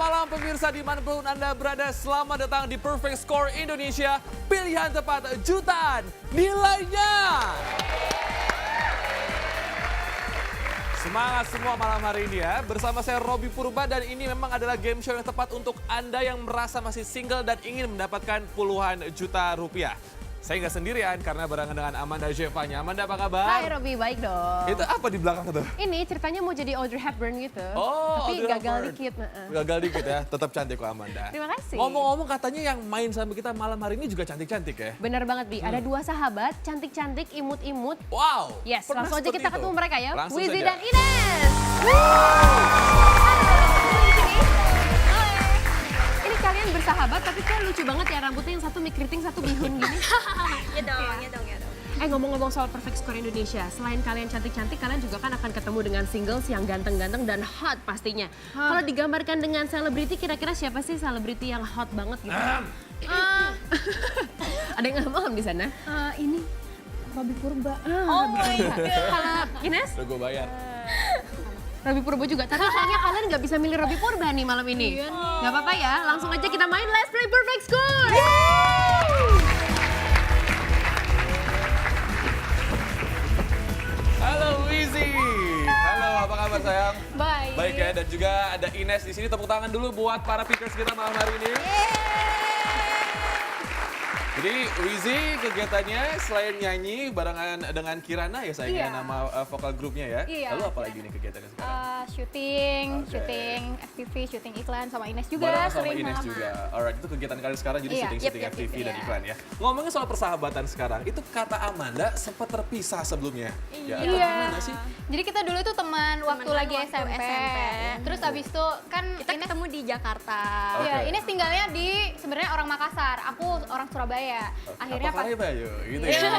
malam pemirsa dimanapun Anda berada, selamat datang di Perfect Score Indonesia. Pilihan tepat jutaan nilainya. Semangat semua malam hari ini ya. Bersama saya Robby Purba dan ini memang adalah game show yang tepat untuk Anda yang merasa masih single dan ingin mendapatkan puluhan juta rupiah. Saya nggak sendirian karena barengan dengan Amanda Jevanya. Amanda, apa kabar? Hai Robby, baik dong. Itu apa di belakang tuh? Ini ceritanya mau jadi Audrey Hepburn gitu. Oh, tapi Audrey gagal Hepburn. dikit. Gagal dikit ya, tetap cantik kok Amanda. Terima kasih. Ngomong-ngomong katanya yang main sama kita malam hari ini juga cantik-cantik ya? Bener banget Bi, ada dua sahabat cantik-cantik, imut-imut. Wow. Yes, pernah langsung aja seperti kita itu? ketemu mereka ya. Langsung Wizzy saja. dan Ines. Ini kalian bersahabat tapi kan lucu banget ya, rambutnya yang satu mikriting, satu bihun gini. Ya dong, ya dong, ya dong. Ngomong-ngomong soal Perfect Score Indonesia, selain kalian cantik-cantik, kalian juga kan akan ketemu dengan singles yang ganteng-ganteng dan hot pastinya. Kalau digambarkan dengan selebriti, kira-kira siapa sih selebriti yang hot banget gitu? Ada yang nggak paham di sana? Ini Robby Purba. Oh my God. Kalau Ines, Udah gue bayar. Robby Purba juga. Tapi kayaknya kalian nggak bisa milih Robby Purba nih malam ini. Nggak apa-apa ya, langsung aja kita main Let's Play Perfect Score. Halo Wizzy. Halo, apa kabar sayang? Baik. Baik ya, dan juga ada Ines di sini. Tepuk tangan dulu buat para pickers kita malam hari ini. Jadi Wizzy kegiatannya selain nyanyi barengan dengan Kirana ya sayangnya Iya. nama vokal grupnya ya. Iya. Lalu apa lagi nih kegiatannya sekarang? Syuting, Oke. syuting FPV, syuting iklan sama Ines juga. Barengan sama sering Ines sama. juga. Alright, itu kegiatan kalian sekarang jadi Iya, syuting-syuting yep, FTV dan iya. iklan ya. Ngomongin soal persahabatan sekarang, itu kata Amanda sempat terpisah sebelumnya. Ya, atau Iya. gimana sih? Jadi kita dulu tuh teman waktu lagi waktu SMP. SMP. Terus abis itu kan Kita Ines, ketemu di Jakarta. Oke. ya, Ines tinggalnya di sebenarnya orang Makassar. Aku orang Surabaya. Akhirnya Apa pas kabar ya? Gitu Iya, ya.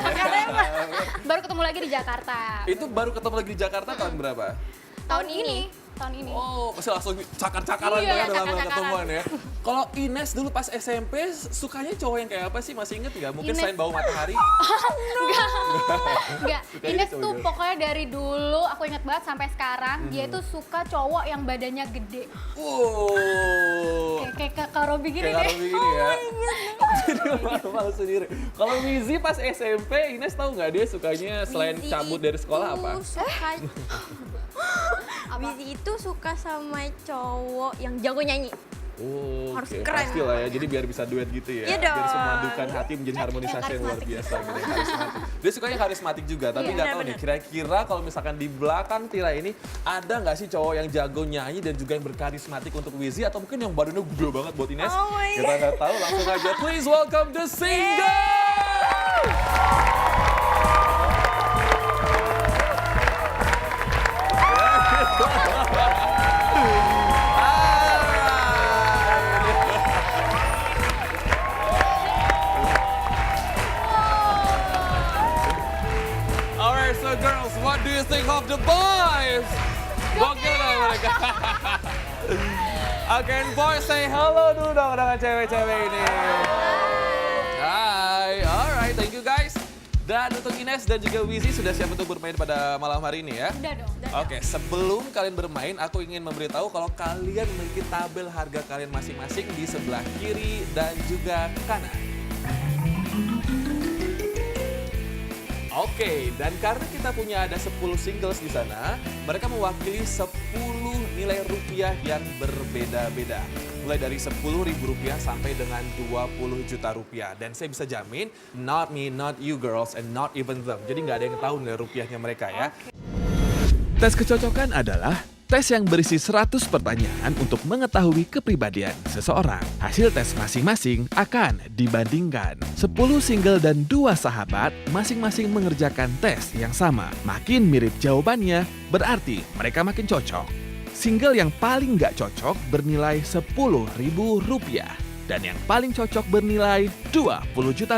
baru ketemu lagi di Jakarta. Itu baru ketemu lagi di Jakarta tahun berapa? Tahun ini. Tahun ini. Oh, pasti langsung cakar-cakaran Iya, ya dalam cakar-cakaran. ketemuan ya. Kalau Ines dulu pas SMP sukanya cowok yang kayak apa sih? Masih inget nggak? Mungkin Ines- selain bau matahari? Enggak, Sukanya Ines cowok tuh gitu. pokoknya dari dulu aku inget banget sampai sekarang dia tuh suka cowok yang badannya gede. Wow. Kayak kakak Robby gini Kayak deh. Robby gini ya. Jadi malu-malu sendiri. Kalau Wizzy pas SMP, Ines tahu nggak dia sukanya selain Wizzy cabut dari sekolah itu apa? Wizzy itu suka sama cowok yang jago nyanyi. Oh, Harus oke. keren. Pasti lah ya, jadi biar bisa duet gitu ya. Iya Biar dong. memadukan hati menjadi harmonisasi yang luar biasa gitu ya, karismatik. Dia sukanya karismatik juga, tapi Iya, nggak tahu nih benar-benar. kira-kira kalau misalkan di belakang tirai ini ada nggak sih cowok yang jago nyanyi dan juga yang berkarismatik untuk Wizzy atau mungkin yang badannya gede banget buat Ines? Oh my Kita nggak tahu, langsung aja please welcome the singer! Alright, so girls, what do you think of the boys? Gokil lah mereka. Oke, and boys say hello dulu dong dengan cewek-cewek ini. Hai, alright, thank you guys. Dan untuk Ines dan juga Wizzy sudah siap untuk bermain pada malam hari ini ya? Udah dong. Oke, sebelum kalian bermain, aku ingin memberitahu kalau kalian memiliki tabel harga kalian masing-masing di sebelah kiri dan juga kanan. Oke, dan karena kita punya ada 10 singles di sana, mereka mewakili 10 nilai rupiah yang berbeda-beda. Mulai dari Rp10.000 sampai dengan Rp20 juta. Dan saya bisa jamin, not me, not you girls, and not even them. Jadi nggak ada yang tahu nilai rupiahnya mereka ya. Tes kecocokan adalah tes yang berisi 100 pertanyaan untuk mengetahui kepribadian seseorang. Hasil tes masing-masing akan dibandingkan. 10 single dan 2 sahabat masing-masing mengerjakan tes yang sama. Makin mirip jawabannya, berarti mereka makin cocok. Single yang paling nggak cocok bernilai Rp10.000 dan yang paling cocok bernilai Rp20 juta.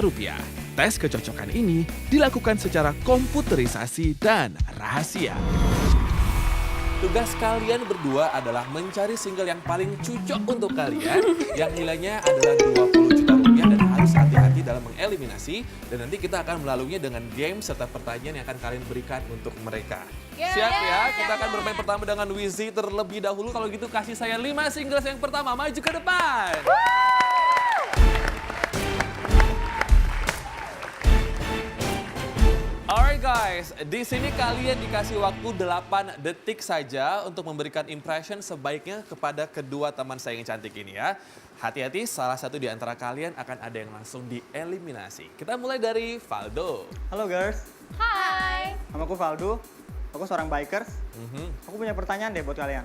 Tes kecocokan ini dilakukan secara komputerisasi dan rahasia. Tugas kalian berdua adalah mencari single yang paling cocok untuk kalian yang nilainya adalah Rp20 juta dan harus harus hati-hati dalam mengeliminasi dan nanti kita akan melaluinya dengan game serta pertanyaan yang akan kalian berikan untuk mereka. Siap ya? Kita akan bermain pertama dengan Wizzy terlebih dahulu. Kalau gitu kasih saya 5 singles yang pertama, maju ke depan. Alright guys, di sini kalian dikasih waktu 8 detik saja untuk memberikan impression sebaiknya kepada kedua teman saya yang cantik ini ya. Hati-hati, salah satu di antara kalian akan ada yang langsung dieliminasi. Kita mulai dari Valdo. Halo girls, Hai. nama aku Valdo, aku seorang bikers. Aku punya pertanyaan deh buat kalian.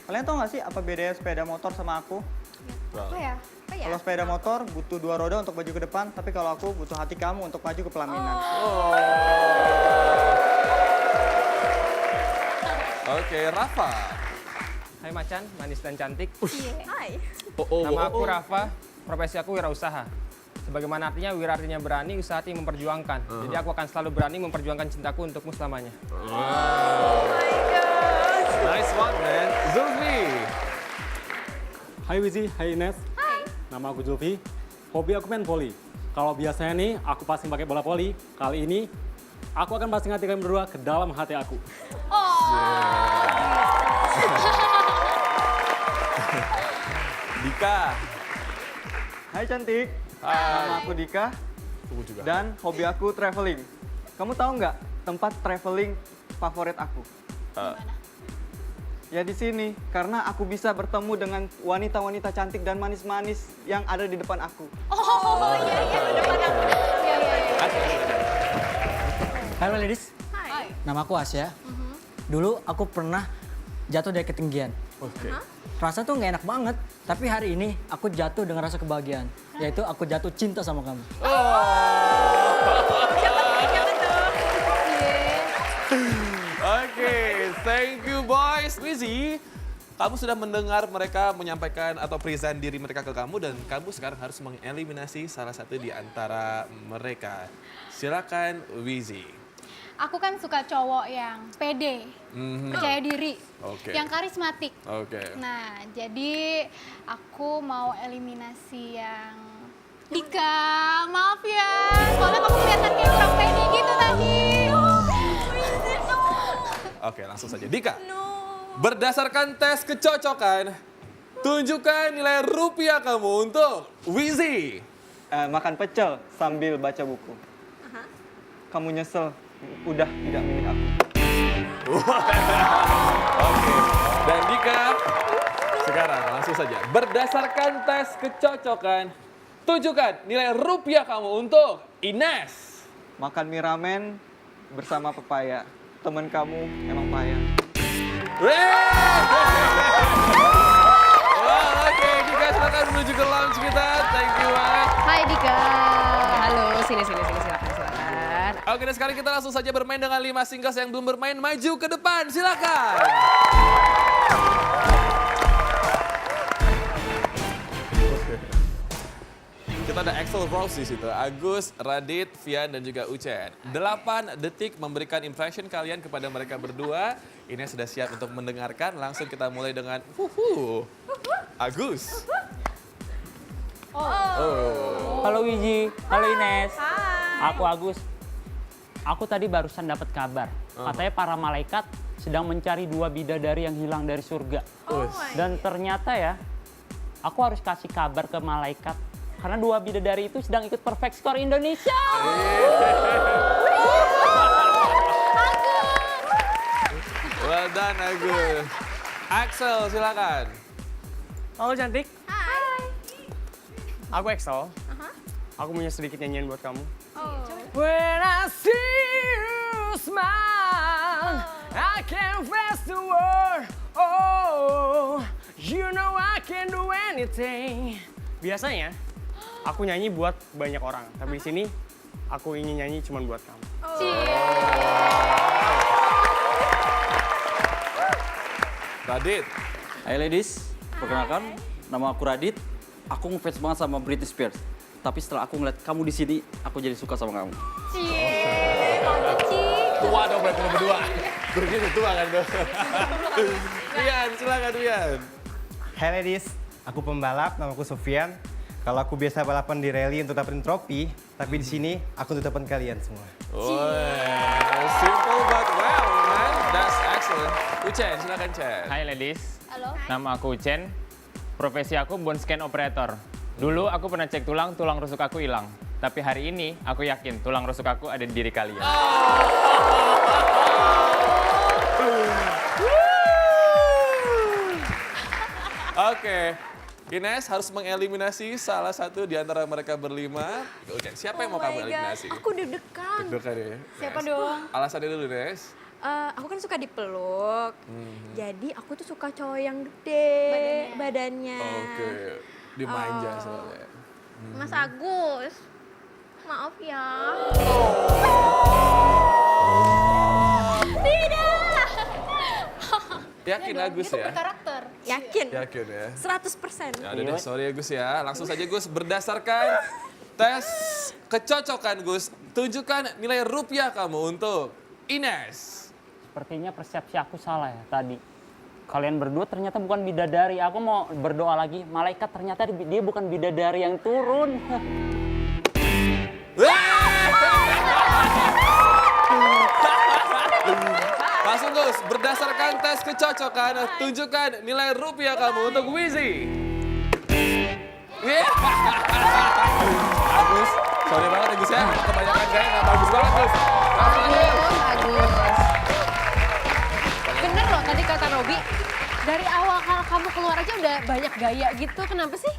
Kalian tahu nggak sih apa bedanya sepeda motor sama aku? Apa ya? Kalau sepeda motor butuh 2 roda untuk maju ke depan, tapi kalau aku butuh hati kamu untuk maju ke pelaminan. Oke, Rafa. Hai Macan, manis dan cantik. Hai. Nama aku Rafa, profesi aku wirausaha. Sebagaimana artinya, wira artinya berani, usaha artinya memperjuangkan. Jadi aku akan selalu berani memperjuangkan cintaku untukmu selamanya. Nice one, man. Zulfi. Hai Wizi, hai Ines. Hai. Nama aku Zulfi. Hobi aku main voli. Kalau biasanya nih aku passing pakai bola voli, kali ini aku akan passing hati kalian berdua ke dalam hati aku. Dika. Hai cantik, nama aku Dika Tunggu juga. dan hobi aku traveling. Kamu tahu nggak tempat traveling favorit aku? Ya di sini, karena aku bisa bertemu dengan wanita-wanita cantik dan manis-manis yang ada di depan aku. Oh iya iya di depan aku. Iya iya iya. Halo ladies, Hai. nama aku Asya. Dulu aku pernah jatuh dari ketinggian. Oke. Rasa tuh nggak enak banget, tapi hari ini aku jatuh dengan rasa kebahagiaan. Yaitu aku jatuh cinta sama kamu. Oke, thank you boys. Wizzy, kamu sudah mendengar mereka menyampaikan atau present diri mereka ke kamu dan kamu sekarang harus mengeliminasi salah satu di antara mereka. Silakan Wizzy. Aku kan suka cowok yang pede, percaya diri, Oke. yang karismatik. Oke. Nah, jadi aku mau eliminasi yang Dika. Maaf ya, soalnya kamu kelihatan kayak orang pede gitu tadi. Oke, langsung saja. Dika, berdasarkan tes kecocokan, tunjukkan nilai rupiah kamu untuk Wizzy. Makan pecel sambil baca buku. Kamu nyesel, udah tidak milih aku. Oke, dan Dika, sekarang langsung saja. Berdasarkan tes kecocokan, tunjukkan nilai rupiah kamu untuk Ines. Makan mie ramen bersama pepaya. Temen kamu emang payah. Wah, oke, Dika silakan menuju ke lounge kita. Thank you banget. Hai Dika. Halo, sini silakan. Oke, dan sekarang kita langsung saja bermain dengan 5 singles yang belum bermain. Maju ke depan, silakan. Kita ada Axel Rose di situ, Agus, Radit, Vian, dan juga Ucen. 8 detik memberikan impression kalian kepada mereka berdua. Ini sudah siap untuk mendengarkan. Langsung kita mulai dengan Agus. Halo Wiji, halo Ines. Hai. Aku Agus. Aku tadi barusan dapat kabar. Katanya para malaikat sedang mencari 2 bidadari yang hilang dari surga. Dan ternyata ya, aku harus kasih kabar ke malaikat. Karena 2 bidadari itu sedang ikut Perfect Score Indonesia. Well done, Agus. Axel, silakan. Halo cantik, Hai. aku Excel. Aku punya sedikit nyanyian buat kamu. When I see you smile, I can face the world. Oh, you know I can do anything. Biasanya aku nyanyi buat banyak orang, tapi di sini aku ingin nyanyi cuma buat kamu. Radit. Hai ladies, perkenalkan nama aku Radit. Aku ngefans banget sama Britney Spears. Tapi setelah aku ngeliat kamu di sini, aku jadi suka sama kamu. Tua dong mereka berdua. Begitu tua kan dong. Vian, silakan Vian. Hai ladies, aku pembalap, nama aku Sofian. Kalau aku biasa balapan di rally untuk dapetin trofi, tapi di sini aku untuk dapetin kalian semua. Simple but well, man. That's excellent. Ucen, silakan Chen. Hai ladies, Halo. nama aku Ucen. Profesi aku bone scan operator. Dulu aku pernah cek tulang rusuk aku hilang. Tapi hari ini aku yakin tulang rusuk aku ada di diri kalian. Oke. Ines harus mengeliminasi salah satu di antara mereka berlima. Ucen, siapa yang mau kamu eliminasi? Aku deg-degan. Deg-degan ya. Siapa Nes. dong? Alasannya dulu, Nes. Aku kan suka dipeluk. Jadi aku tuh suka cowok yang gede badannya. Oke. Dimanja soalnya. Mas Agus. Maaf ya. Yakin Agus Itu ya? berkarakter. Yakin? Yakin ya? 100%. Ya udah deh, sorry ya Gus ya. Langsung saja Gus, berdasarkan tes kecocokan Gus, tunjukkan nilai rupiah kamu untuk Ines. Sepertinya persepsi aku salah ya tadi. Kalian berdua ternyata bukan bidadari. Aku mau berdoa lagi. Malaikat ternyata dia bukan bidadari yang turun. Langsung Gus, berdasarkan tes kecocokan, tunjukkan nilai rupiah kamu untuk Wizi. Agus, sorry banget ya Gus ya, kebanyakan gaya nggak bagus banget Gus. Langsung aja. Bagus. Bener loh tadi kata Robi, dari awal kalau kamu keluar aja udah banyak gaya gitu, kenapa sih?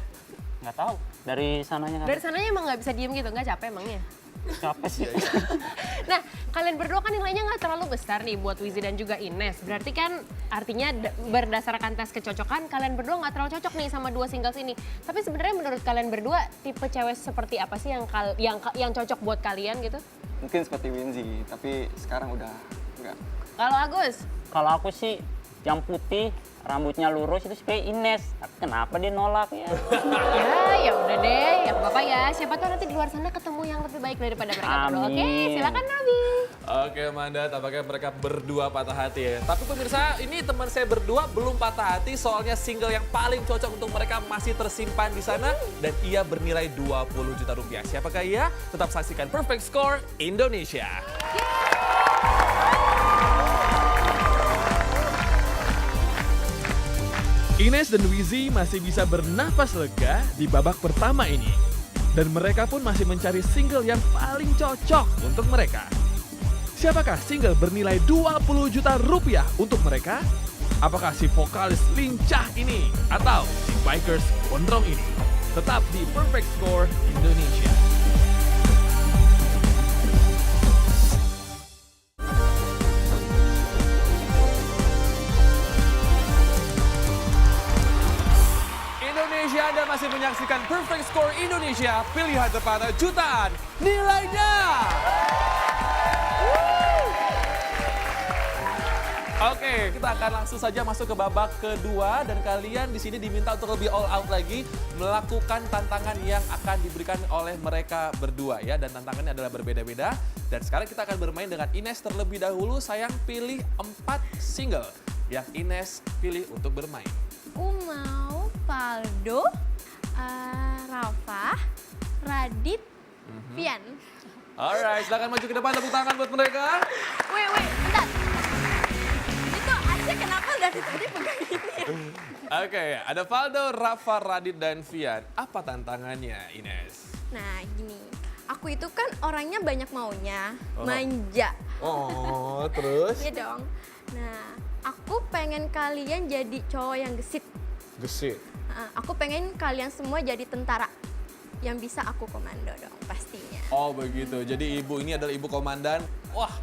Nggak tahu. Dari sananya Dari sananya emang nggak bisa diem gitu, nggak capek emangnya? capek sih. Nah, kalian berdua kan nilainya nggak terlalu besar nih buat Wizi dan juga Ines. Berarti kan artinya berdasarkan tes kecocokan, kalian berdua nggak terlalu cocok nih sama dua singles ini. Tapi sebenarnya menurut kalian berdua, tipe cewek seperti apa sih yang cocok buat kalian gitu? Mungkin seperti Winzy, tapi sekarang udah enggak. Kalau Agus? Kalau aku sih yang putih, rambutnya lurus itu kayak Ines. Tapi kenapa dia nolak ya? Ya udah deh, ya apa-apa ya. Siapa tahu nanti di luar sana ketemu yang lebih baik daripada mereka berdua. Oke, Amin. silakan Robi. Oke Amanda, tampaknya mereka berdua patah hati ya. Tapi pemirsa, ini teman saya berdua belum patah hati soalnya single yang paling cocok untuk mereka masih tersimpan di sana dan ia bernilai 20 juta rupiah. Siapakah ia? Tetap saksikan Perfect Score Indonesia. Ines dan Wizi masih bisa bernapas lega di babak pertama ini. Dan mereka pun masih mencari single yang paling cocok untuk mereka. Siapakah single bernilai 20 juta rupiah untuk mereka? Apakah si vokalis lincah ini atau si bikers gondrong ini? Tetap di Perfect Score Indonesia. Indonesia, Anda masih menyaksikan Perfect Score Indonesia, pilihan terpana jutaan nilainya. Oke, kita akan langsung saja masuk ke babak kedua dan kalian di sini diminta untuk lebih all out lagi melakukan tantangan yang akan diberikan oleh mereka berdua ya, dan tantangannya adalah berbeda-beda. Dan sekarang kita akan bermain dengan Ines terlebih dahulu. Sayang pilih 4 single yang Ines pilih untuk bermain. Aku mau Faldo, Rafa, Radit, Pian. Alright, silakan maju ke depan, tepuk tangan buat mereka. Wait, bentar. Itu Aceh kenapa dari tadi pegang ini ya? Oke, ada Faldo, Rafa, Radit, dan Vian. Apa tantangannya, Ines? Nah gini, aku itu kan orangnya banyak maunya, manja. Oh, terus? Iya dong. Nah, aku pengen kalian jadi cowok yang gesit. Gesit. Aku pengen kalian semua jadi tentara yang bisa aku komando dong pastinya. Oh begitu, jadi ibu ini adalah ibu komandan. Wah,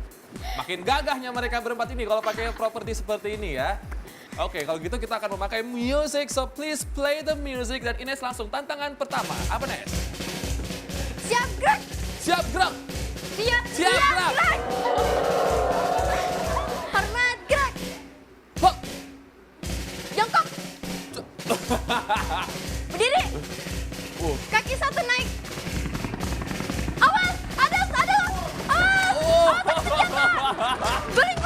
makin gagahnya mereka berempat ini kalau pakai properti seperti ini ya. Oke, kalau gitu kita akan memakai music, so please play the music. Dan Ines langsung tantangan pertama. Apa, Nes? Siap gerak! Siap gerak! Siap gerak! Hormat gerak! Hop! Jongkok! Berdiri! Kaki satu naik! Awas! Awas! Awas! Guling!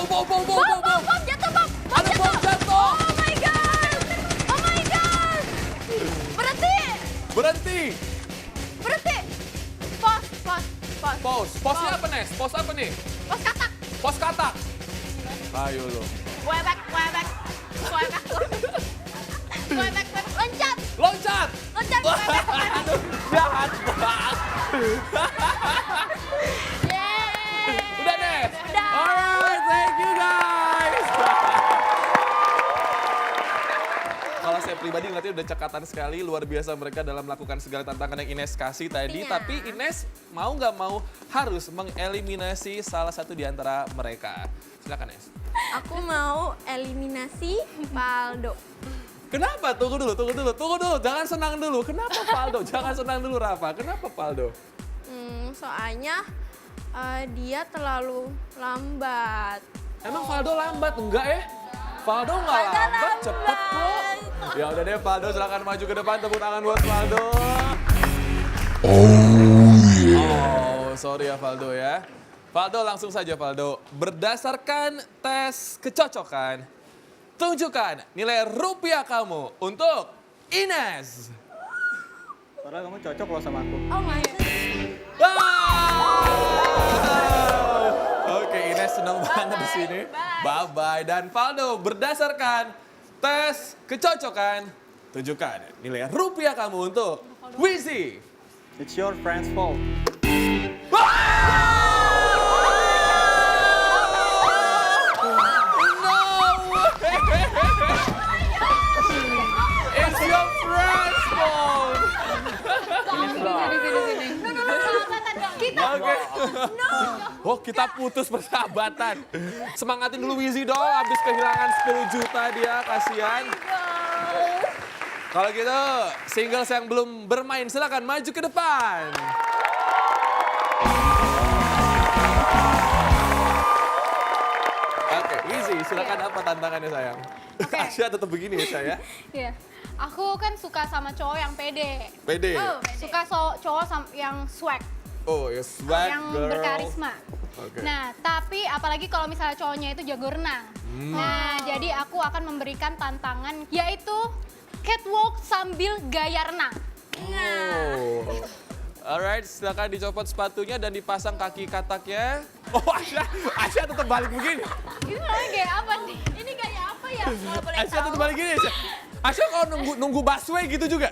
Bom! Jatuh, Bom! Ada bom jatuh! Oh my god! Pos katak. Ayo lo. Webek. Loncat. Loncat. Aduh, jahat banget. Udah deh. Alright, thank you guys. Kalau saya pribadi ngeliatnya udah cekatan sekali, luar biasa mereka dalam melakukan segala tantangan yang Ines kasih tadi. Tapi Ines mau nggak mau harus mengeliminasi salah satu di antara mereka. Silakan Ines. Aku mau eliminasi Faldo. Kenapa? Tunggu dulu. Jangan senang dulu. Kenapa Faldo? Jangan senang dulu Rafa. Kenapa Faldo? Soalnya dia terlalu lambat. Emang Faldo lambat? Enggak ya? Faldo nggak lambat, cepet kok. Ya udah deh Faldo, silakan maju ke depan, tepuk tangan buat Faldo. Oh, sorry ya Faldo ya. Faldo langsung saja Faldo. Berdasarkan tes kecocokan, tunjukkan nilai rupiah kamu untuk Ines. Padahal kamu cocok loh sama aku. Oh my Oke, Ines senang banget di sini. Bye-bye. Dan Faldo, berdasarkan tes kecocokan, tunjukkan nilai rupiah kamu untuk Wizzy. It's your friend's fault. It's your friend's fault. Oke. Oh, kita putus persahabatan. Semangatin dulu Wizzy dong, habis kehilangan 10 juta dia, kasihan. Kalau gitu, singles yang belum bermain silakan maju ke depan. Oke, Wizzy, silakan apa tantangannya sayang? Asya tetap begini ya saya. Iya. Aku kan suka sama cowok yang pede. Pede. Suka cowok yang swag. Oh, ya swag yang girl. berkarisma. Oke. Nah, tapi apalagi kalau misalnya cowoknya itu jago renang. Nah, jadi aku akan memberikan tantangan yaitu catwalk sambil gaya renang. Oh. Alright, silakan dicopot sepatunya dan dipasang kaki kataknya. Oh, Asya tetap balik begini. Ini namanya gaya apa nih? Ini gaya apa ya? Nggak boleh Asya tahu. tetap balik gini. Asya kalau nunggu busway gitu juga.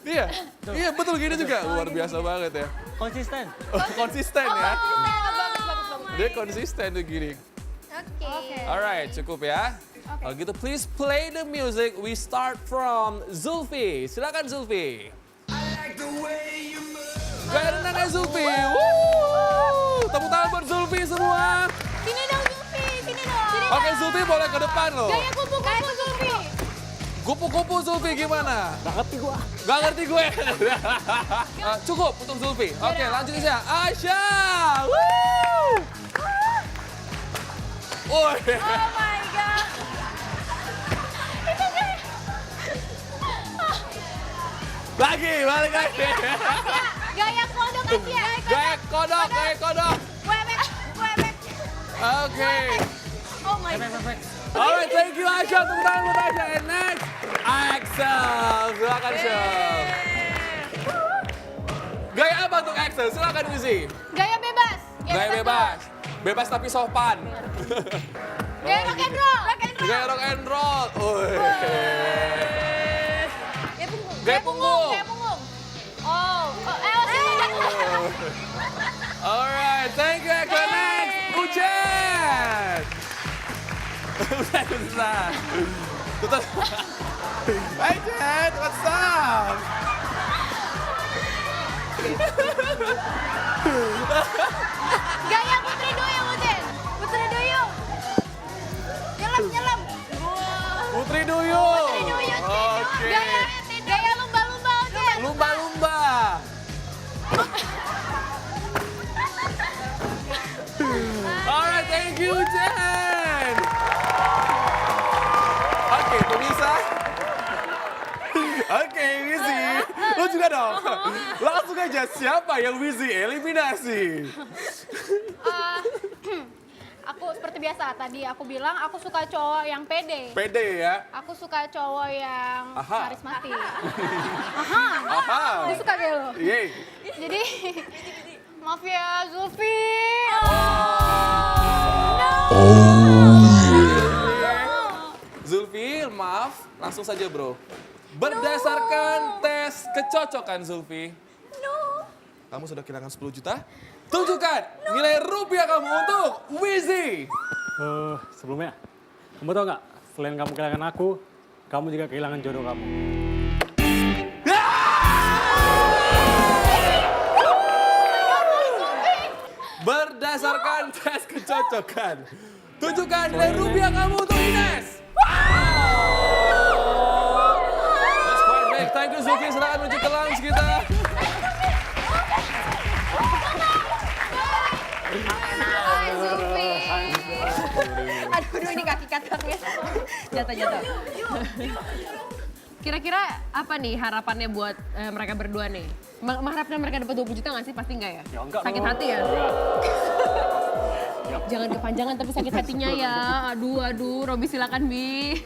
Iya, iya betul gini juga. Luar biasa banget ya. Konsisten. Konsisten ya. Bagus. Dia konsisten tuh gini. Oke. Alright, cukup ya. Kalau gitu please play the music. We start from Zulfi. Silakan Zulfi. Gaya renangnya Zulfi. Woo! Tepuk tangan buat Zulfi semua. Sini dong Zulfi, sini dong. Oke Zulfi boleh ke depan loh. Gaya kupu-kupu Zulfi. Kupu-kupu Zulfi gimana? Gak ngerti gue. Cukup untuk Zulfi. Oke lanjut Asya. Asya. Woo! Oh my god. Lagi, balik lagi. Gaya kodok Asya. Gaya kodok. Webek. Oke. Oh my god. Alright, thank you Asya. Tepuk tangan buat Asya. And next, Axel. Silakan Axel. Gaya apa untuk Axel? Silakan Wizzy. Gaya bebas. Gaya bebas. Bebas tapi sopan. Gaya rock and roll. Gaya rock and roll. Gaya punggung. Oh, Alright, thank you Axel. Next, Ucen. Ucen. Tutup. Hai Jen, what's up? Gaya putri duyung, Ucen. Putri duyung. Nyelam. Putri Duyung. Putri duyung. Oke. Gaya lumba-lumba, Ucen. Lumba-lumba. Alright, thank you Jen. Oke, pemirsa. Oke, Wizzy. Lo juga dong. Langsung aja, siapa yang Wizzy eliminasi? Aku seperti biasa tadi aku bilang aku suka cowok yang pede. Pede ya. Aku suka cowok yang Aha. karismatik. Aha. Aku suka kayak lo. Yeay. Jadi maaf ya Zulfi. Oh. Zulfi, maaf, langsung saja bro. Berdasarkan tes kecocokan Zulfi, kamu sudah kehilangan 10 juta. Tunjukkan nilai rupiah kamu untuk Wizzy. Sebelumnya, kamu tau nggak? Selain kamu kehilangan aku, kamu juga kehilangan jodoh kamu. Berdasarkan tes kecocokan, tunjukkan nilai rupiah kamu untuk Ines. That's quite big. Thank you Zulfi, silakan menuju ke lounge kita. Hai Zulfi. Aduh, ini kaki kasarnya. Jatuh. Kira-kira apa nih harapannya buat mereka berdua nih? Mengharapkan mereka dapat 20 juta nggak sih? Pasti nggak ya? Ya enggak Sakit dong. hati ya? Enggak. Jangan kepanjangan tapi sakit hatinya ya. Aduh, Robi silakan Bi.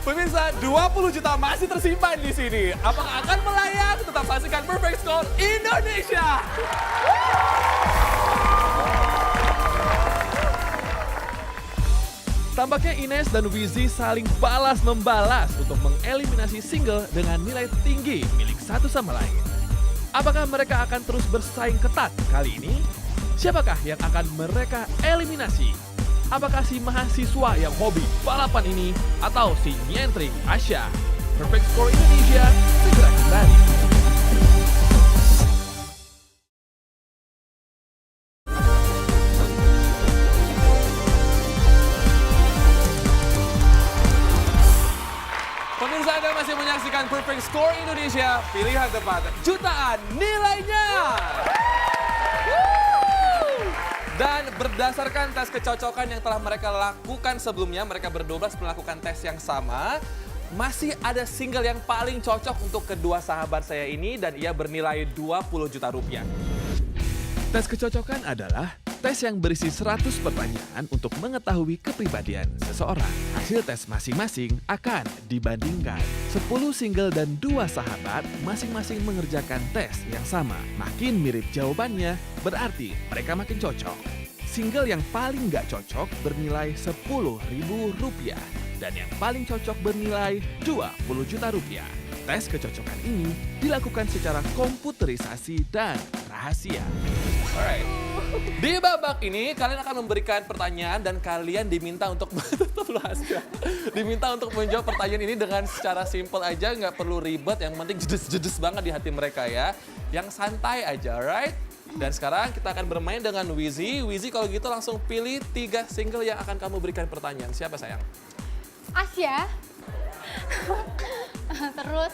Pemirsa, 20 juta masih tersimpan di sini. Apakah akan melayang? Tetap saksikan Perfect Score Indonesia. Tampaknya Ines dan Wizzy saling balas-membalas untuk mengeliminasi single dengan nilai tinggi milik satu sama lain. Apakah mereka akan terus bersaing ketat kali ini? Siapakah yang akan mereka eliminasi? Apakah si mahasiswa yang hobi balapan ini atau si nyentrik Asya? Perfect Score Indonesia segera kembali. Pemirsa, Anda masih menyaksikan Perfect Score Indonesia. Pilihan tepat jutaan nilainya. Dan berdasarkan tes kecocokan yang telah mereka lakukan sebelumnya, mereka berdua melakukan tes yang sama. Masih ada single yang paling cocok untuk kedua sahabat saya ini dan ia bernilai 20 juta rupiah. Tes kecocokan adalah tes yang berisi 100 pertanyaan untuk mengetahui kepribadian seseorang. Hasil tes masing-masing akan dibandingkan. 10 single dan 2 sahabat masing-masing mengerjakan tes yang sama. Makin mirip jawabannya, berarti mereka makin cocok. Single yang paling nggak cocok bernilai Rp10.000 dan yang paling cocok bernilai Rp20 juta. Tes kecocokan ini dilakukan secara komputerisasi dan rahasia. Alright. Di babak ini kalian akan memberikan pertanyaan dan kalian diminta untuk diminta untuk menjawab pertanyaan ini dengan secara simple aja, nggak perlu ribet, yang penting jedes-jedes banget di hati mereka ya. Yang santai aja, alright? Dan sekarang kita akan bermain dengan Wizzy. Wizzy kalau gitu langsung pilih 3 single yang akan kamu berikan pertanyaan. Siapa sayang? Asya. Terus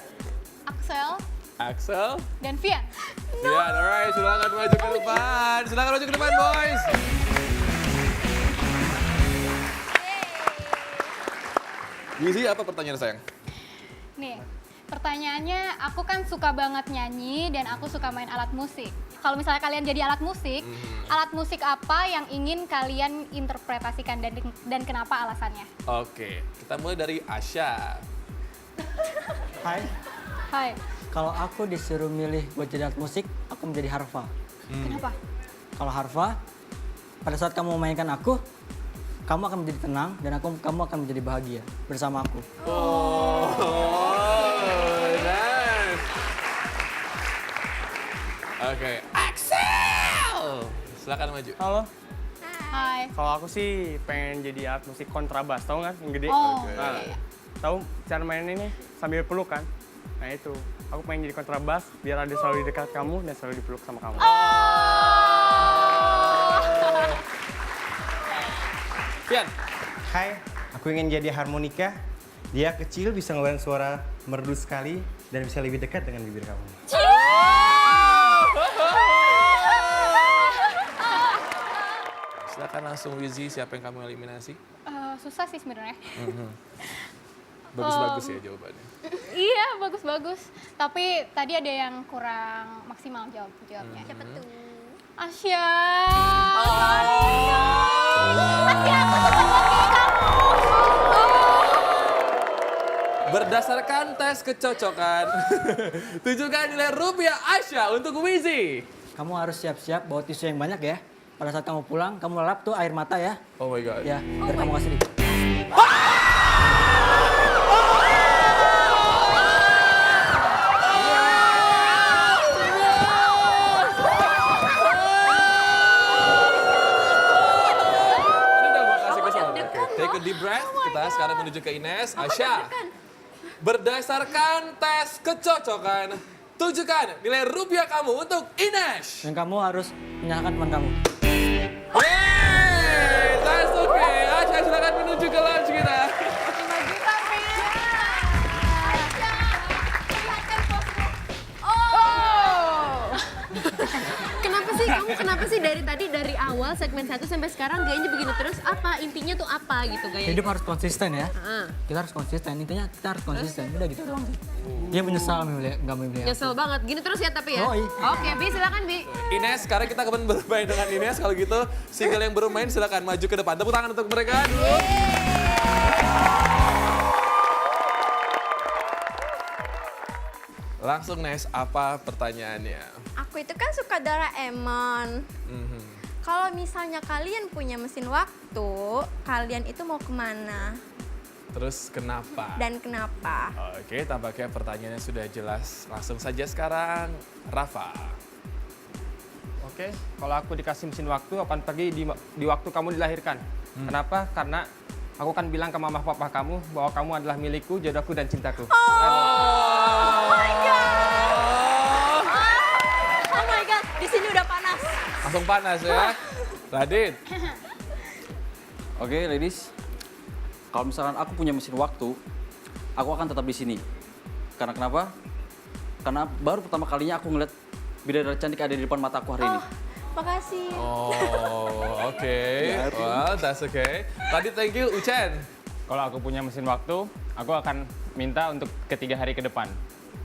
Axel dan Vian. Vian, alright, silakan maju ke depan. Silakan maju ke depan, boys. Wizzy, apa pertanyaan sayang? Nih, pertanyaannya, aku kan suka banget nyanyi dan aku suka main alat musik. Kalau misalnya kalian jadi alat musik apa yang ingin kalian interpretasikan dan kenapa alasannya? Oke, kita mulai dari Asya. Hai, Kalau aku disuruh milih buat jadi alat musik, aku menjadi Harfa. kenapa? Kalau Harfa, pada saat kamu memainkan aku, kamu akan menjadi tenang dan kamu akan menjadi bahagia bersama aku. Oh, nice. Oke, Axel. Silakan maju. Halo, Hai. kalau aku sih pengen jadi alat musik kontrabas, tahu nggak yang gede? Oh, Nah, iya. tahu cara mainnya ini sambil peluk kan? Nah itu, aku pengen jadi kontrabas biar ada selalu di dekat kamu dan selalu dipeluk sama kamu. Vian. Hai, aku ingin jadi harmonika. Dia kecil, bisa ngeluarin suara merdu sekali, dan bisa lebih dekat dengan bibir kamu. Silakan langsung Wizzy, siapa yang kamu eliminasi? Susah sih sebenarnya. Bagus-bagus ya jawabannya. Iya, bagus-bagus. Tapi tadi ada yang kurang maksimal jawabnya. Siapa tuh? Asya. Asya, aku suka banget kamu. Berdasarkan tes kecocokan, tunjukkan nilai rupiah Asya untuk Wizzy. Kamu harus siap-siap bawa tisu yang banyak ya. pada saat kamu pulang, kamu lap tuh air mata ya. Oh my god. Ya, biar kamu gak sedih. Ini udah gue kasih ke semua. Oke, take a deep breath. Kita sekarang menuju ke Ines. Asya. Berdasarkan tes kecocokan, tunjukkan nilai rupiah kamu untuk Ines. Dan kamu harus menyalahkan teman kamu. Yeay, that's okay. Asya silakan menuju ke lunch kita. Kenapa sih dari tadi dari awal segmen 1 sampai sekarang gayanya begini terus? Apa intinya tuh apa gitu gayanya? Hidup harus konsisten ya. Kita harus konsisten, intinya kita harus konsisten. Udah gitu doang sih. Dia menyesal nggak memilih aku. Nyesel banget. Gini terus ya tapi ya. Oh, iya. Oke, Bi silakan Bi. Ines, sekarang kita akan bermain dengan Ines. Kalau gitu, single yang bermain silakan maju ke depan. Tepuk tangan untuk mereka dulu. Langsung Nes, apa pertanyaannya? Aku itu kan suka Doraemon. Kalau misalnya kalian punya mesin waktu, kalian itu mau kemana Terus kenapa? dan kenapa? Oke, tampaknya pertanyaannya sudah jelas. Langsung saja sekarang, Rafa. Oke, kalau aku dikasih mesin waktu, akan pergi di waktu kamu dilahirkan. Kenapa? Karena aku akan bilang ke mama papa kamu bahwa kamu adalah milikku, jodohku, dan cintaku. Oh my god, di sini udah panas. Langsung panas ya. Radit. Oke, ladies. Kalau misalkan aku punya mesin waktu, aku akan tetap di sini. Karena kenapa? Karena baru pertama kalinya aku ngeliat bidadari cantik ada di depan mata aku hari ini. Makasih. Oh, oke. Well, that's okay. Tadi thank you, Uchen. Kalau aku punya mesin waktu, aku akan minta untuk 3 hari ke depan.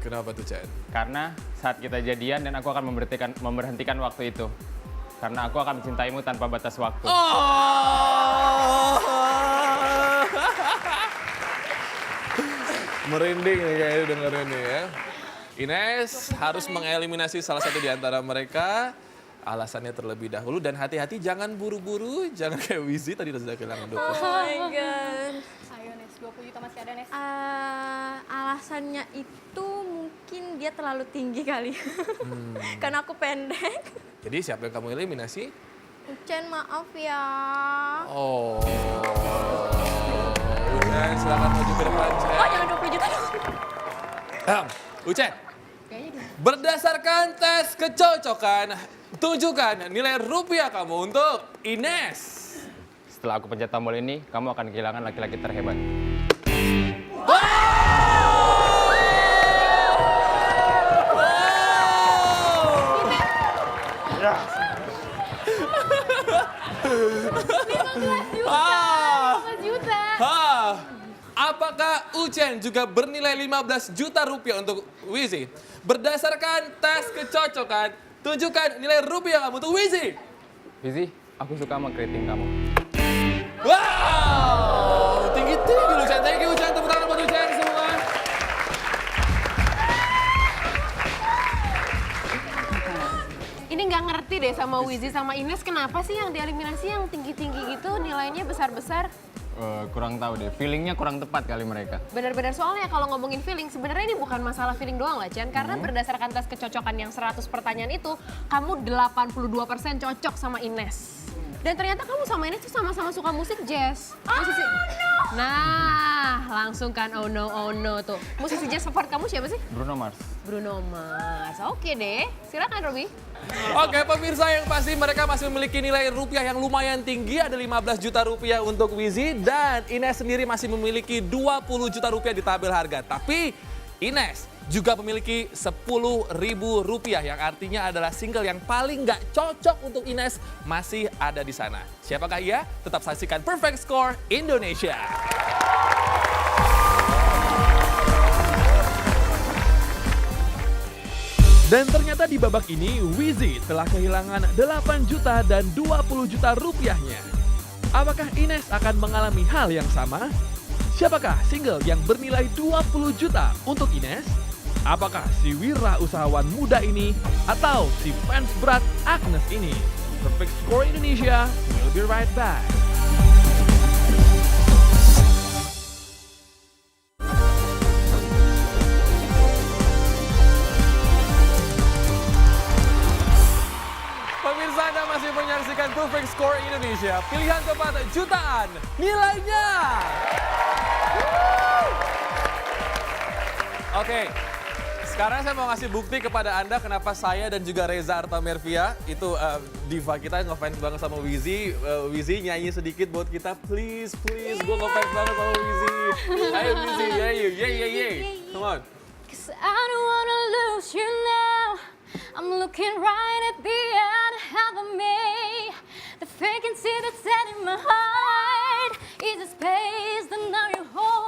Kenapa tuh, Chen? Karena saat kita jadian dan aku akan memberhentikan waktu itu. Karena aku akan mencintaimu tanpa batas waktu. Oh! Merinding nih kayaknya dengerin nih ya. Ines harus mengeliminasi salah satu di antara mereka. Alasannya terlebih dahulu dan hati-hati jangan buru-buru, jangan kayak Wizi tadi sudah kehilangan 20. Oh my god. Ayo Nes, 20 juta masih ada Nes. Alasannya itu mungkin dia terlalu tinggi kali. Karena aku pendek. Jadi siapa yang kamu eliminasi? Uchen maaf ya. Oh. Uchen silakan maju ke depan, Chen. Oh jangan 20 juta dong. Uchen. Berdasarkan tes kecocokan, tunjukkan nilai rupiah kamu untuk Ines. Setelah aku pencet tombol ini, kamu akan kehilangan laki-laki terhebat. Apakah Uchen juga bernilai 15 juta rupiah untuk Wizi? Berdasarkan tes kecocokan, tunjukkan nilai rupiah kamu untuk Wizi. Wizi, aku suka sama keriting kamu. Wow, tinggi-tinggi lu Uchen. Thank you Uchen, tepuk tangan buat Uchen semua. Ini nggak ngerti deh sama Wizi sama Ines kenapa sih yang dieliminasi yang tinggi-tinggi gitu nilainya besar-besar? Kurang tahu deh, feelingnya kurang tepat kali mereka. Benar-benar soalnya kalau ngomongin feeling, sebenarnya ini bukan masalah feeling doang lah, Chan. Karena berdasarkan tes kecocokan yang 100 pertanyaan itu, kamu 82% cocok sama Ines. Dan ternyata kamu sama Ines tuh sama-sama suka musik jazz. Musisi... Nah, langsung kan oh no tuh. Musisi jazz favorit kamu siapa sih? Bruno Mars. Bruno Mars. Oke deh, silakan Robi. Oke pemirsa, yang pasti mereka masih memiliki nilai rupiah yang lumayan tinggi. Ada 15 juta rupiah untuk Wizi dan Ines sendiri masih memiliki 20 juta rupiah di tabel harga. Tapi Ines juga memiliki 10.000 rupiah yang artinya adalah single yang paling nggak cocok untuk Ines masih ada di sana. Siapakah ia? Tetap saksikan Perfect Score Indonesia. Dan ternyata di babak ini, Wizi telah kehilangan 8 juta dan 20 juta rupiahnya. Apakah Ines akan mengalami hal yang sama? Siapakah single yang bernilai 20 juta untuk Ines? Apakah si wira usahawan muda ini atau si fans berat Agnes ini? Perfect Score Indonesia. We'll be right back. Pemirsa, Anda masih menyaksikan Perfect Score Indonesia. Pilihan tepat jutaan nilainya. Oke, sekarang saya mau ngasih bukti kepada Anda kenapa saya dan juga Reza Artamervia, itu diva kita ngefans banget sama Wizzy. Wizzy nyanyi sedikit buat kita, please, please. Gue ngefans banget sama Wizzy. Ayo Wizzy, yay. Come on. 'Cause I don't wanna lose you now. I'm looking right at the end of me. The vacancy that's set in my heart is a space that now you hold.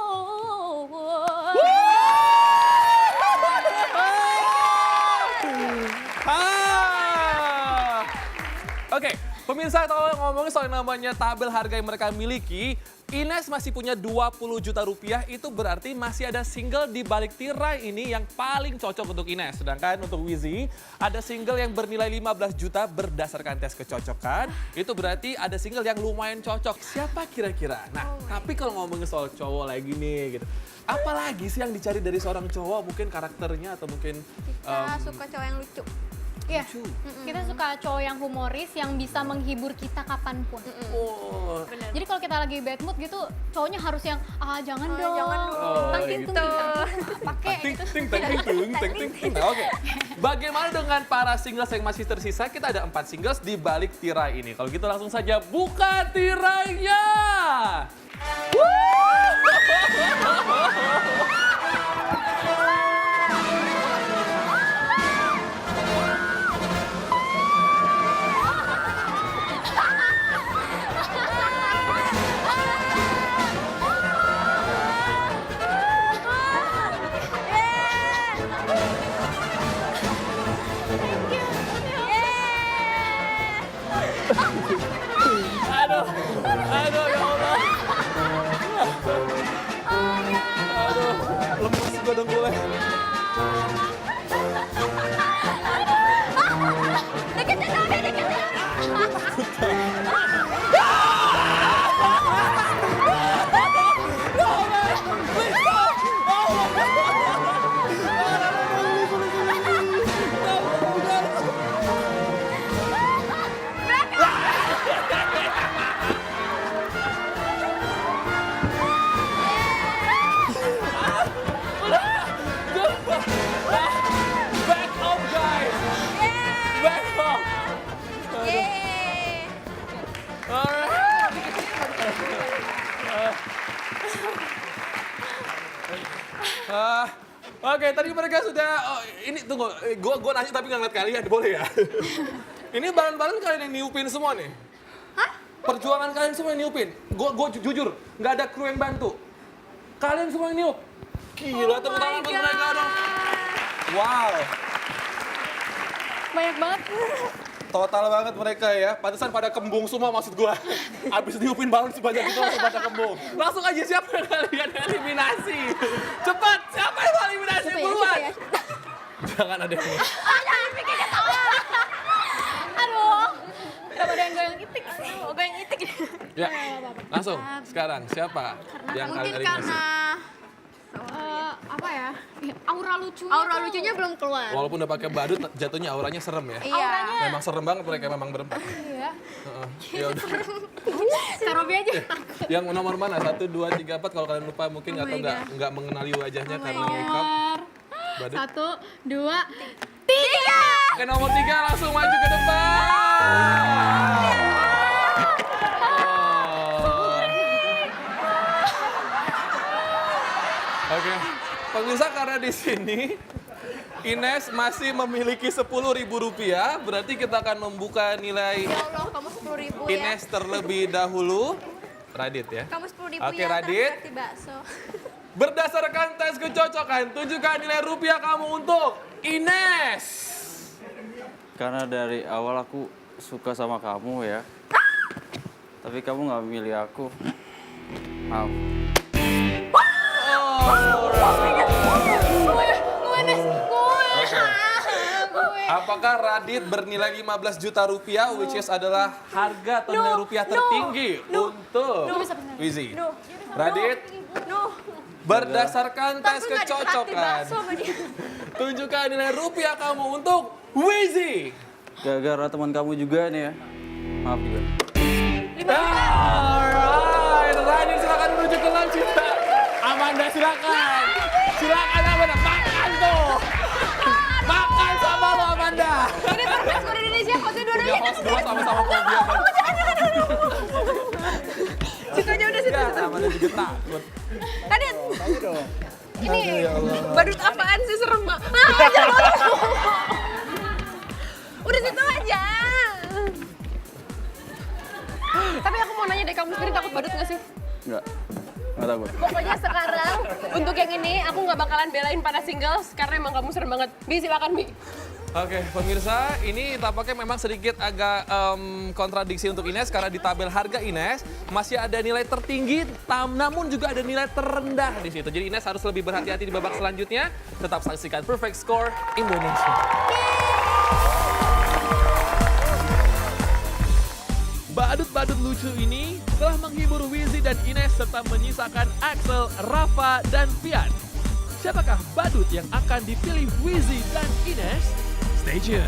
Oke, pemirsa, kalau ngomongin soal namanya tabel harga yang mereka miliki, Ines masih punya 20 juta rupiah, itu berarti masih ada single di balik tirai ini yang paling cocok untuk Ines. Sedangkan untuk Wizzy, ada single yang bernilai 15 juta berdasarkan tes kecocokan, itu berarti ada single yang lumayan cocok. Siapa kira-kira? Nah, tapi kalau ngomongin soal cowok lagi nih gitu, apa lagi sih yang dicari dari seorang cowok? Mungkin karakternya atau mungkin... Kita suka cowok yang lucu. Iya, kita suka cowok yang humoris yang bisa menghibur kita kapanpun. Oh, Jadi kalau kita lagi bad mood gitu, cowoknya harus yang jangan dong, jangan dong. tang-ting-tung, pakai gitu. ting. Oke. Bagaimana dengan para singles yang masih tersisa? Kita ada 4 singles di balik tirai ini. Kalau gitu langsung saja buka tirainya. Aduh, ya Allah. Aduh, lemes gue dengkulnya. Back up, guys. Back up. Yeay. Alright. Oke, tadi mereka sudah, ini tunggu, gue nanya tapi nggak ngeliat kalian, boleh ya? Ini balon-balon kalian yang niupin semua nih? Hah? Perjuangan kalian semua yang niupin? Gue jujur, nggak ada kru yang bantu. Kalian semua yang niup? Gila, tepuk tangan buat mereka dong. Wow. Banyak banget. Total banget mereka ya, pantesan pada kembung semua maksud gua. Abis niupin balon sebanyak itu langsung pada kembung. Langsung aja siapa yang kalian eliminasi? Cepat, siapa yang mau eliminasi buruan? Jangan ada yang Aduh, gak ada yang goyang itik sih. Goyang itik. Ya, langsung sekarang siapa yang kalian Mungkin eliminasi? karena Apa ya? Aura lucunya. aura tuh. lucunya belum keluar. Walaupun udah pakai badut, jatuhnya auranya serem ya. Iya. Memang serem banget mereka, memang berempat. Iya. Ya udah. Kak Robi aja. Yang nomor mana? 1, 2, 3, 4 kalau kalian lupa mungkin atau nggak mengenali wajahnya karena makeup. Badut. 1, 2, 3. Oke, nomor 3 langsung maju ke depan. Oke, pemirsa, karena di sini Ines masih memiliki Rp10.000, berarti kita akan membuka nilai Ya Allah, kamu 10.000 ya. Ines terlebih dahulu. Radit ya. Kamu 10.000 Oke, ya. Radit. Seperti bakso. Berdasarkan tes kecocokan, tunjukkan nilai rupiah kamu untuk Ines. Karena dari awal aku suka sama kamu ya. Tapi kamu nggak memilih aku. Maaf. gue. Apakah Radit bernilai 15 juta rupiah, which is adalah harga atau nilai rupiah tertinggi untuk Wizi? Radit, berdasarkan tes kecocokan, tunjukkan nilai rupiah kamu untuk Wizi. Gara-gara teman kamu juga nih ya. Maaf juga. Alright, Radit silakan menuju ke lanjutan. Amanda silakan. Silakan Amanda, makan tuh. Makan sama lo Amanda. Ini perfect skor Indonesia, hostnya Udah dua-duanya. host dua sama-sama fobia. Situ aja udah situ. Amanda juga takut. Radit, ini ya badut apaan sih serem banget. Udah situ aja. Tapi aku mau nanya deh, kamu sendiri takut badut nggak sih? Enggak takut. Pokoknya sekarang untuk yang ini aku nggak bakalan belain pada singles karena emang kamu serem banget. Bi silakan Bi. Oke, pemirsa, ini tampaknya memang sedikit agak kontradiksi untuk Ines karena di tabel harga Ines masih ada nilai tertinggi, namun juga ada nilai terendah di situ. Jadi Ines harus lebih berhati-hati di babak selanjutnya. Tetap saksikan Perfect Score Indonesia. Badut-badut lucu ini telah menghibur Wizi dan Ines serta menyisakan Axel, Rafa, dan Fian. Siapakah badut yang akan dipilih Wizi dan Ines? Stay tuned.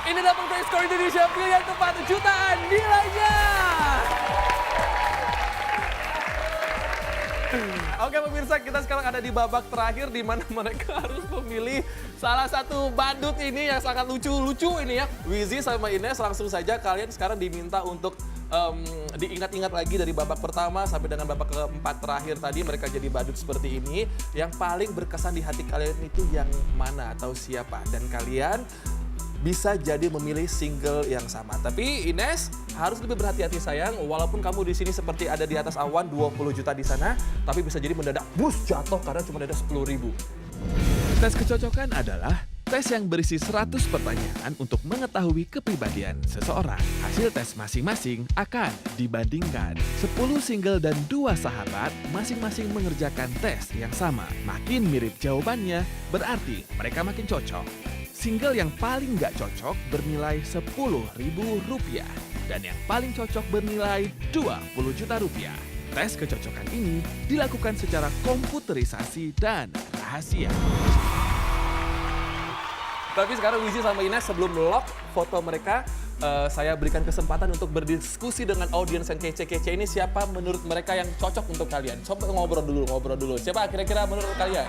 Ini adalah Perfect Score Indonesia, pilihan tempat jutaan nilainya. Oke pemirsa, kita sekarang ada di babak terakhir di mana mereka harus memilih salah satu badut ini yang sangat lucu-lucu ini ya. Wizi sama Ines, langsung saja kalian sekarang diminta untuk diingat-ingat lagi dari babak pertama sampai dengan babak keempat terakhir tadi mereka jadi badut seperti ini. Yang paling berkesan di hati kalian itu yang mana atau siapa? Dan kalian bisa jadi memilih single yang sama. Tapi Ines harus lebih berhati-hati sayang, walaupun kamu di sini seperti ada di atas awan 20 juta di sana, tapi bisa jadi mendadak bus jatuh karena cuma ada 10.000. Tes kecocokan adalah tes yang berisi 100 pertanyaan untuk mengetahui kepribadian seseorang. Hasil tes masing-masing akan dibandingkan. 10 single dan 2 sahabat masing-masing mengerjakan tes yang sama. Makin mirip jawabannya, berarti mereka makin cocok. Single yang paling nggak cocok bernilai Rp10.000 dan yang paling cocok bernilai Rp20 juta. Tes kecocokan ini dilakukan secara komputerisasi dan rahasia. Tapi sekarang Wizi sama Ines sebelum lock foto mereka, saya berikan kesempatan untuk berdiskusi dengan audiens yang kece-kece ini. Siapa menurut mereka yang cocok untuk kalian? Coba ngobrol dulu. Siapa kira-kira menurut kalian?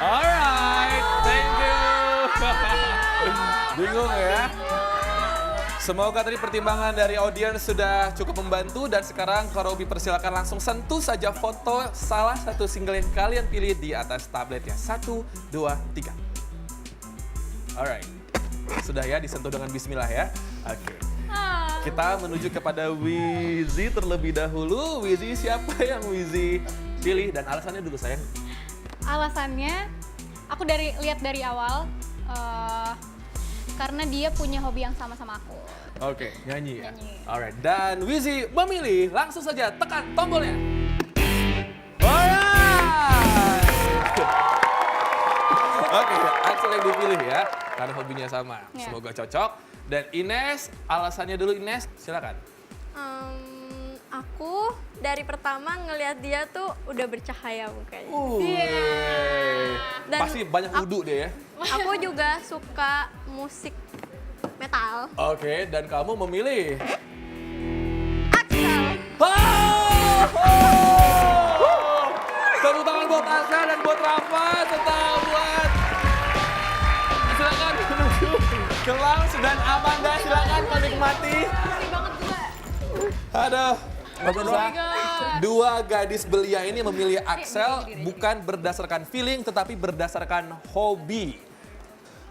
Alright, thank you. Bingung ya? Semoga tadi pertimbangan dari audiens sudah cukup membantu dan sekarang Kak Robi persilakan langsung sentuh saja foto salah satu single yang kalian pilih di atas tabletnya. 1, 2, 3. Alright, sudah ya disentuh dengan bismillah ya. Oke. Kita menuju kepada Wizi terlebih dahulu. Wizi, siapa yang Wizi pilih dan alasannya dulu sayang? Alasannya, aku lihat dari awal, karena dia punya hobi yang sama sama aku. Oke, nyanyi ya? Nyanyi. Alright, dan Wizi memilih, langsung saja tekan tombolnya. Alright! Oke, Axel yang dipilih ya, karena hobinya sama. Ya. Semoga cocok. Dan Ines, alasannya dulu Ines, silakan. Aku dari pertama ngelihat dia tuh udah bercahaya mukanya. Dan Pasti banyak wudhu deh ya. aku juga suka musik metal. Oke, dan kamu memilih. Axel. Tepuk tangan buat Axel dan buat Rafa, serta buat silakan menuju ke lounge dan Amanda silakan menikmati. Aduh, pemirsa, dua gadis belia ini memilih Axel bukan berdasarkan feeling tetapi berdasarkan hobi.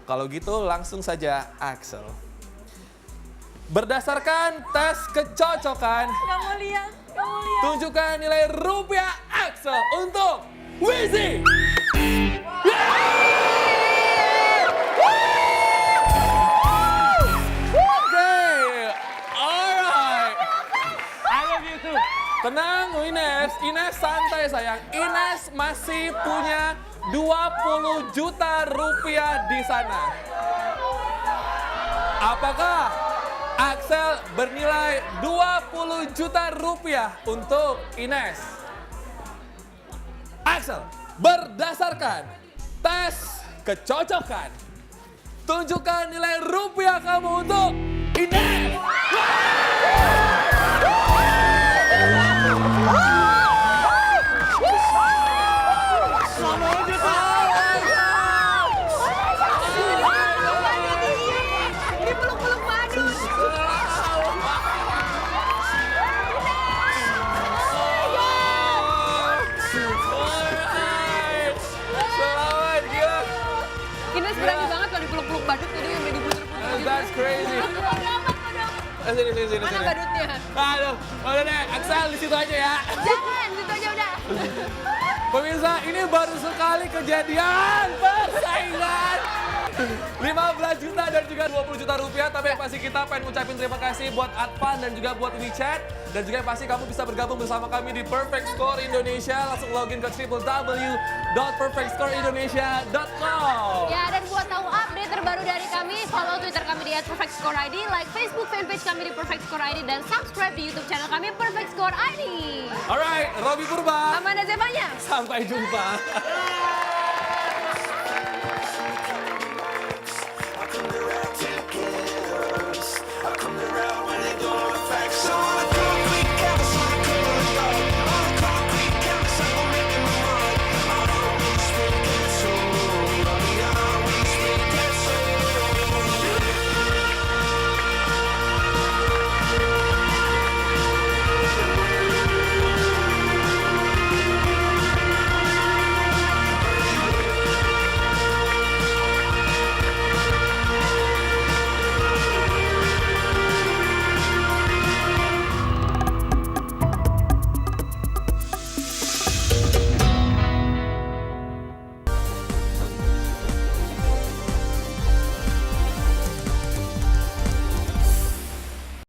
Kalau gitu langsung saja Axel. Berdasarkan tes kecocokan, Gak mau lihat. tunjukkan nilai rupiah Axel untuk Wizzy. Oke, alright. I love you too. Tenang Ines, Ines santai sayang. Ines masih punya 20 juta rupiah di sana. Apakah Axel bernilai 20 juta rupiah untuk Ines? Axel, berdasarkan tes kecocokan, tunjukkan nilai rupiah kamu untuk Ines. Dipeluk-peluk badut. Selamat, gila. Ines berani banget kalau dipeluk-peluk badut tadi udah diputer-puter. That's crazy. Sini. Mana badutnya? Aduh, udah deh, Axel di situ aja ya. Jangan, situ aja udah. Pemirsa, ini baru sekali kejadian persaingan. 15 juta dan juga 20 juta rupiah. Tapi yang pasti kita pengen ngucapin terima kasih buat Advan dan juga buat WeChat. Dan juga yang pasti kamu bisa bergabung bersama kami di Perfect Score Indonesia. Langsung login ke www.perfectscoreindonesia.com. Ya, dan buat tahu update terbaru dari kami, follow Twitter kami di @perfectscoreid, like Facebook fanpage kami di Perfect Score ID, dan subscribe di YouTube channel kami Perfect Score ID. Alright, Robby Purba. Amanda Zevanya. Sampai jumpa. I come around when they go